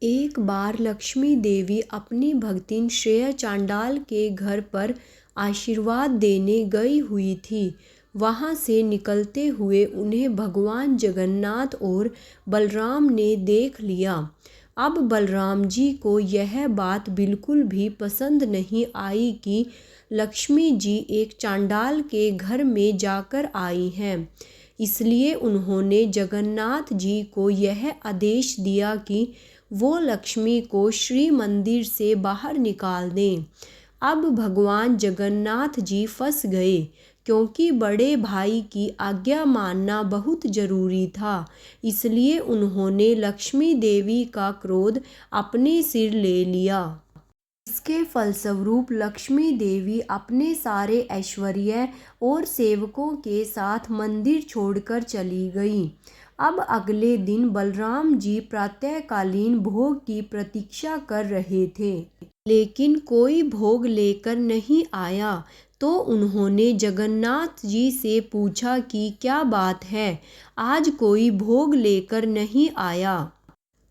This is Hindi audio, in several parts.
एक बार लक्ष्मी देवी अपनी भगिन श्रेया चांडाल के घर पर आशीर्वाद देने गई हुई थी। वहां से निकलते हुए उन्हें भगवान जगन्नाथ और बलराम ने देख लिया। अब बलराम जी को यह बात बिल्कुल भी पसंद नहीं आई कि लक्ष्मी जी एक चांडाल के घर में जाकर आई हैं। इसलिए उन्होंने जगन्नाथ जी को यह आदेश दिया कि वो लक्ष्मी को श्री मंदिर से बाहर निकाल दें। अब भगवान जगन्नाथ जी फंस गए, क्योंकि बड़े भाई की आज्ञा मानना बहुत जरूरी था। इसलिए उन्होंने लक्ष्मी देवी का क्रोध अपने सिर ले लिया। इसके फलस्वरूप लक्ष्मी देवी अपने सारे ऐश्वर्य और सेवकों के साथ मंदिर छोड़कर चली गई। अब अगले दिन बलराम जी प्रातःकालीन भोग की प्रतीक्षा कर रहे थे, लेकिन कोई भोग लेकर नहीं आया। तो उन्होंने जगन्नाथ जी से पूछा कि क्या बात है, आज कोई भोग लेकर नहीं आया।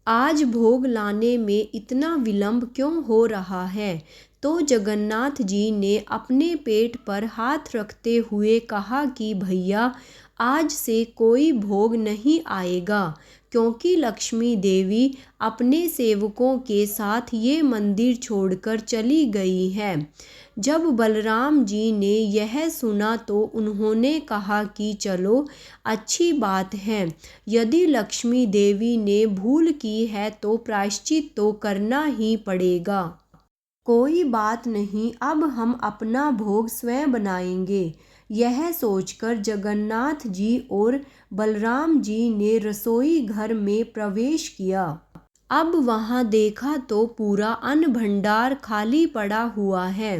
आज भोग लाने में इतना विलंब क्यों हो रहा है। तो जगन्नाथ जी ने अपने पेट पर हाथ रखते हुए कहा कि भैया, आज से कोई भोग नहीं आएगा, क्योंकि लक्ष्मी देवी अपने सेवकों के साथ ये मंदिर छोड़कर चली गई है। जब बलराम जी ने यह सुना तो उन्होंने कहा कि चलो, अच्छी बात है। यदि लक्ष्मी देवी ने भूल की है तो प्रायश्चित तो करना ही पड़ेगा। कोई बात नहीं, अब हम अपना भोग स्वयं बनाएंगे। यह सोचकर जगन्नाथ जी और बलराम जी ने रसोई घर में प्रवेश किया। अब वहां देखा तो पूरा अन्न भंडार खाली पड़ा हुआ है,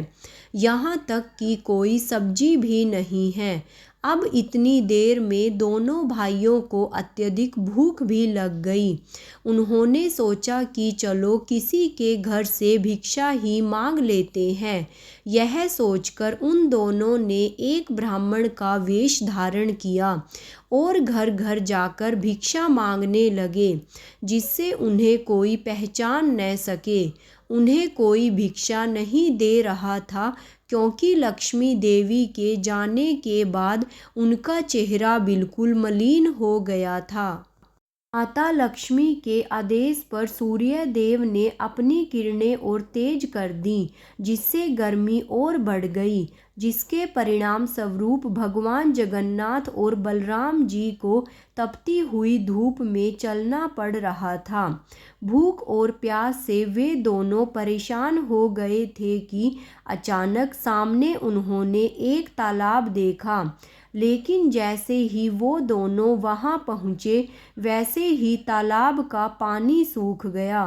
यहाँ तक कि कोई सब्जी भी नहीं है। अब इतनी देर में दोनों भाइयों को अत्यधिक भूख भी लग गई। उन्होंने सोचा कि चलो किसी के घर से भिक्षा ही मांग लेते हैं। यह सोचकर उन दोनों ने एक ब्राह्मण का वेश धारण किया और घर घर जाकर भिक्षा मांगने लगे, जिससे उन्हें कोई पहचान न सके। उन्हें कोई भिक्षा नहीं दे रहा था, क्योंकि लक्ष्मी देवी के जाने के बाद उनका चेहरा बिल्कुल मलिन हो गया था। माता लक्ष्मी के आदेश पर सूर्य देव ने अपनी किरणें और तेज कर दी, जिससे गर्मी और बढ़ गई, जिसके परिणाम स्वरूप भगवान जगन्नाथ और बलराम जी को तपती हुई धूप में चलना पड़ रहा था। भूख और प्यास से वे दोनों परेशान हो गए थे कि अचानक सामने उन्होंने एक तालाब देखा। लेकिन जैसे ही वो दोनों वहां पहुंचे, वैसे ही तालाब का पानी सूख गया।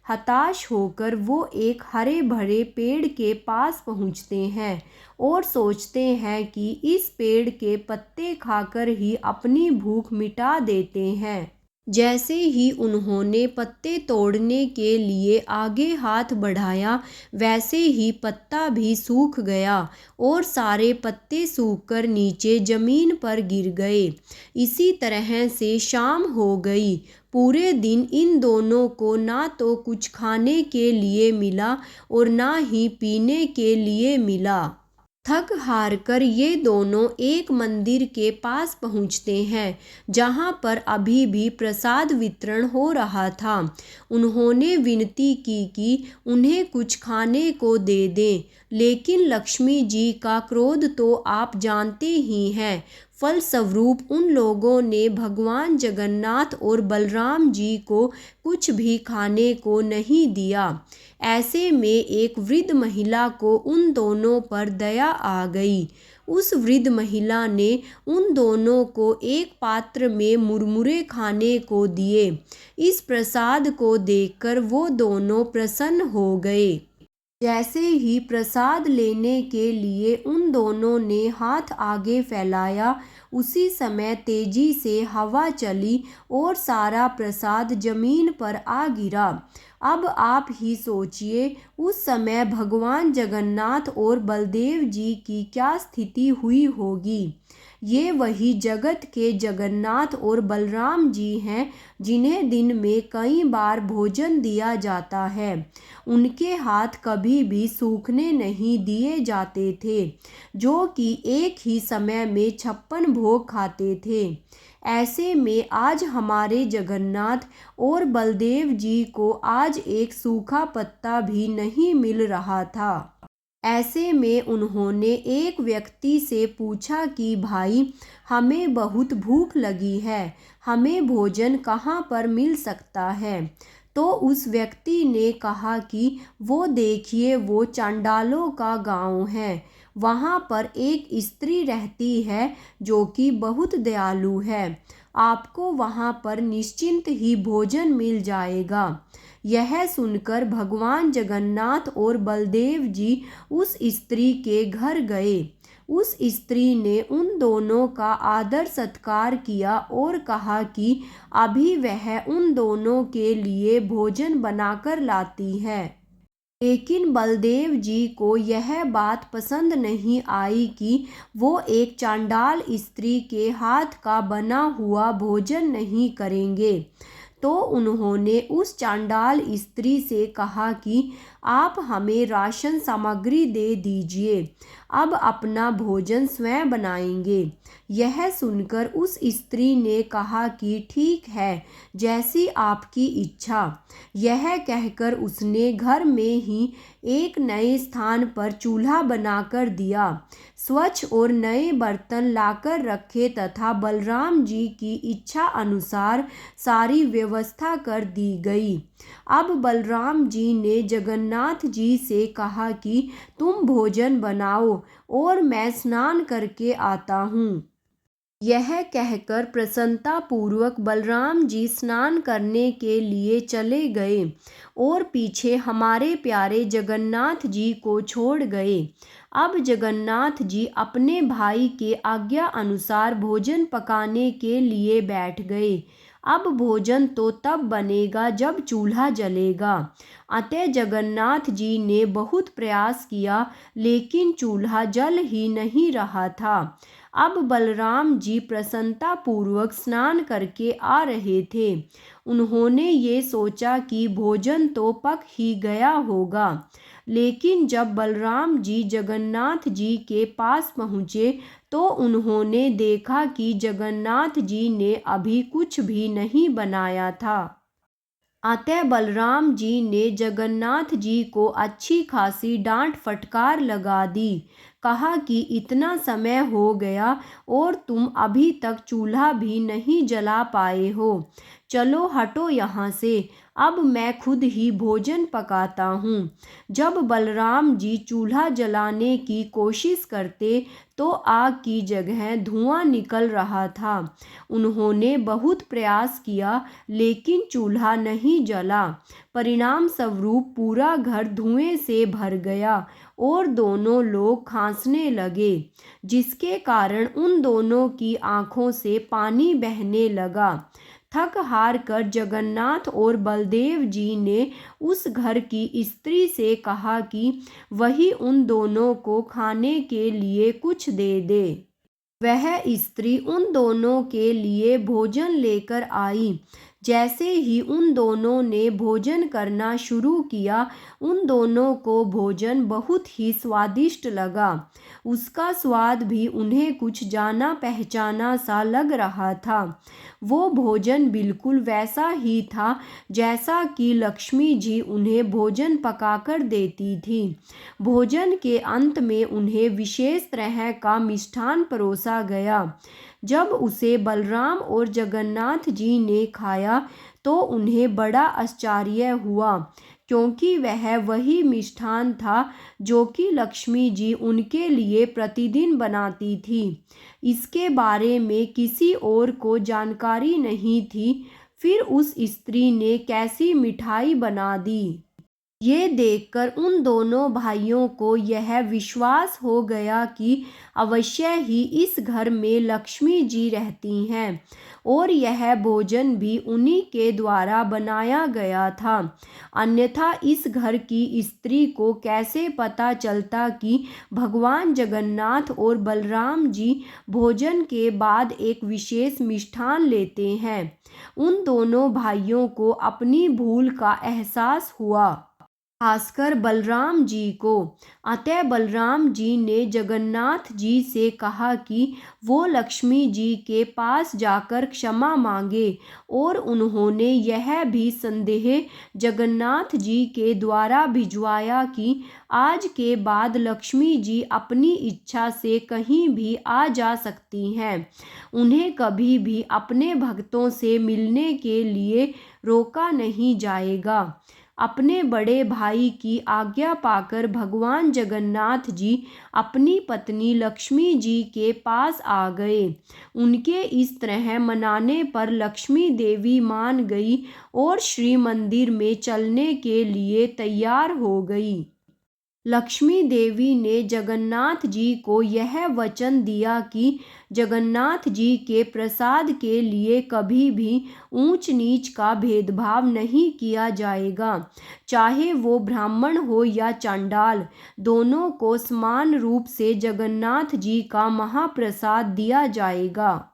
हताश होकर वो एक हरे भरे पेड़ के पास पहुंचते हैं और सोचते हैं कि इस पेड़ के पत्ते खाकर ही अपनी भूख मिटा देते हैं। जैसे ही उन्होंने पत्ते तोड़ने के लिए आगे हाथ बढ़ाया, वैसे ही पत्ता भी सूख गया और सारे पत्ते सूखकर नीचे जमीन पर गिर गए। इसी तरह से शाम हो गई। पूरे दिन इन दोनों को ना तो कुछ खाने के लिए मिला और ना ही पीने के लिए मिला। थक हार कर ये दोनों एक मंदिर के पास पहुंचते हैं, जहां पर अभी भी प्रसाद वितरण हो रहा था। उन्होंने विनती की कि उन्हें कुछ खाने को दे दें, लेकिन लक्ष्मी जी का क्रोध तो आप जानते ही हैं। फलस्वरूप उन लोगों ने भगवान जगन्नाथ और बलराम जी को कुछ भी खाने को नहीं दिया। ऐसे में एक वृद्ध महिला को उन दोनों पर दया आ गई। उस वृद्ध महिला ने उन दोनों को एक पात्र में मुरमुरे खाने को दिए। इस प्रसाद को देखकर वो दोनों प्रसन्न हो गए। जैसे ही प्रसाद लेने के लिए उन दोनों ने हाथ आगे फैलाया, उसी समय तेजी से हवा चली और सारा प्रसाद जमीन पर आ गिरा। अब आप ही सोचिए, उस समय भगवान जगन्नाथ और बलदेव जी की क्या स्थिति हुई होगी। ये वही जगत के जगन्नाथ और बलराम जी हैं जिन्हें दिन में कई बार भोजन दिया जाता है। उनके हाथ कभी भी सूखने नहीं दिए जाते थे, जो कि एक ही समय में 56 भोग खाते थे। ऐसे में आज हमारे जगन्नाथ और बलदेव जी को आज एक सूखा पत्ता भी नहीं मिल रहा था। ऐसे में उन्होंने एक व्यक्ति से पूछा कि भाई, हमें बहुत भूख लगी है, हमें भोजन कहाँ पर मिल सकता है। तो उस व्यक्ति ने कहा कि वो देखिए, वो चांडालों का गांव है, वहाँ पर एक स्त्री रहती है जो कि बहुत दयालु है, आपको वहाँ पर निश्चिंत ही भोजन मिल जाएगा। यह सुनकर भगवान जगन्नाथ और बलदेव जी उस स्त्री के घर गए। उस स्त्री ने उन दोनों का आदर सत्कार किया और कहा कि अभी वह उन दोनों के लिए भोजन बनाकर लाती है। लेकिन बलदेव जी को यह बात पसंद नहीं आई कि वो एक चांडाल स्त्री के हाथ का बना हुआ भोजन नहीं करेंगे। तो उन्होंने उस चांडाल स्त्री से कहा कि आप हमें राशन सामग्री दे दीजिए, अब अपना भोजन स्वयं बनाएंगे। यह सुनकर उस स्त्री ने कहा कि ठीक है, जैसी आपकी इच्छा। यह कहकर उसने घर में ही एक नए स्थान पर चूल्हा बनाकर दिया, स्वच्छ और नए बर्तन लाकर रखे तथा बलराम जी की इच्छा अनुसार सारी व्यवस्था कर दी गई। अब बलराम जी ने जगन्नाथ जी से कहा कि तुम भोजन बनाओ और मैं स्नान करके आता हूँ। यह कहकर प्रसन्नता पूर्वक बलराम जी स्नान करने के लिए चले गए और पीछे हमारे प्यारे जगन्नाथ जी को छोड़ गए। अब जगन्नाथ जी अपने भाई के आज्ञा अनुसार भोजन पकाने के लिए बैठ गए। अब भोजन तो तब बनेगा जब चूल्हा जलेगा। अतः जगन्नाथ जी ने बहुत प्रयास किया, लेकिन चूल्हा जल ही नहीं रहा था। अब बलराम जी प्रसन्नता पूर्वक स्नान करके आ रहे थे। उन्होंने ये सोचा कि भोजन तो पक ही गया होगा, लेकिन जब बलराम जी जगन्नाथ जी के पास पहुँचे तो उन्होंने देखा कि जगन्नाथ जी ने अभी कुछ भी नहीं बनाया था। अतः बलराम जी ने जगन्नाथ जी को अच्छी खासी डांट फटकार लगा दी। कहा कि इतना समय हो गया और तुम अभी तक चूल्हा भी नहीं जला पाए हो, चलो हटो यहाँ से, अब मैं खुद ही भोजन पकाता हूँ। जब बलराम जी चूल्हा जलाने की कोशिश करते तो आग की जगह धुआं निकल रहा था। उन्होंने बहुत प्रयास किया, लेकिन चूल्हा नहीं जला। परिणाम स्वरूप पूरा घर धुएं से भर गया और दोनों लोग खांसने लगे, जिसके कारण उन दोनों की आंखों से पानी बहने लगा। थक हार कर जगन्नाथ और बलदेव जी ने उस घर की स्त्री से कहा कि वही उन दोनों को खाने के लिए कुछ दे दे। वह स्त्री उन दोनों के लिए भोजन लेकर आई। जैसे ही उन दोनों ने भोजन करना शुरू किया, उन दोनों को भोजन बहुत ही स्वादिष्ट लगा। उसका स्वाद भी उन्हें कुछ जाना पहचाना सा लग रहा था। वो भोजन बिल्कुल वैसा ही था जैसा कि लक्ष्मी जी उन्हें भोजन पकाकर देती थी। भोजन के अंत में उन्हें विशेष तरह का मिष्ठान परोसा गया। जब उसे बलराम और जगन्नाथ जी ने खाया तो उन्हें बड़ा आश्चर्य हुआ, क्योंकि वह वही मिष्ठान था जो कि लक्ष्मी जी उनके लिए प्रतिदिन बनाती थी। इसके बारे में किसी और को जानकारी नहीं थी। फिर उस स्त्री ने कैसी मिठाई बना दी। ये देखकर उन दोनों भाइयों को यह विश्वास हो गया कि अवश्य ही इस घर में लक्ष्मी जी रहती हैं और यह भोजन भी उन्हीं के द्वारा बनाया गया था। अन्यथा इस घर की स्त्री को कैसे पता चलता कि भगवान जगन्नाथ और बलराम जी भोजन के बाद एक विशेष मिष्ठान लेते हैं। उन दोनों भाइयों को अपनी भूल का एहसास हुआ, खासकर बलराम जी को। अतः बलराम जी ने जगन्नाथ जी से कहा कि वो लक्ष्मी जी के पास जाकर क्षमा मांगे और उन्होंने यह भी संदेह जगन्नाथ जी के द्वारा भिजवाया कि आज के बाद लक्ष्मी जी अपनी इच्छा से कहीं भी आ जा सकती हैं। उन्हें कभी भी अपने भक्तों से मिलने के लिए रोका नहीं जाएगा। अपने बड़े भाई की आज्ञा पाकर भगवान जगन्नाथ जी अपनी पत्नी लक्ष्मी जी के पास आ गए। उनके इस तरह मनाने पर लक्ष्मी देवी मान गई और श्री मंदिर में चलने के लिए तैयार हो गई। लक्ष्मी देवी ने जगन्नाथ जी को यह वचन दिया कि जगन्नाथ जी के प्रसाद के लिए कभी भी ऊंच नीच का भेदभाव नहीं किया जाएगा। चाहे वो ब्राह्मण हो या चांडाल, दोनों को समान रूप से जगन्नाथ जी का महाप्रसाद दिया जाएगा।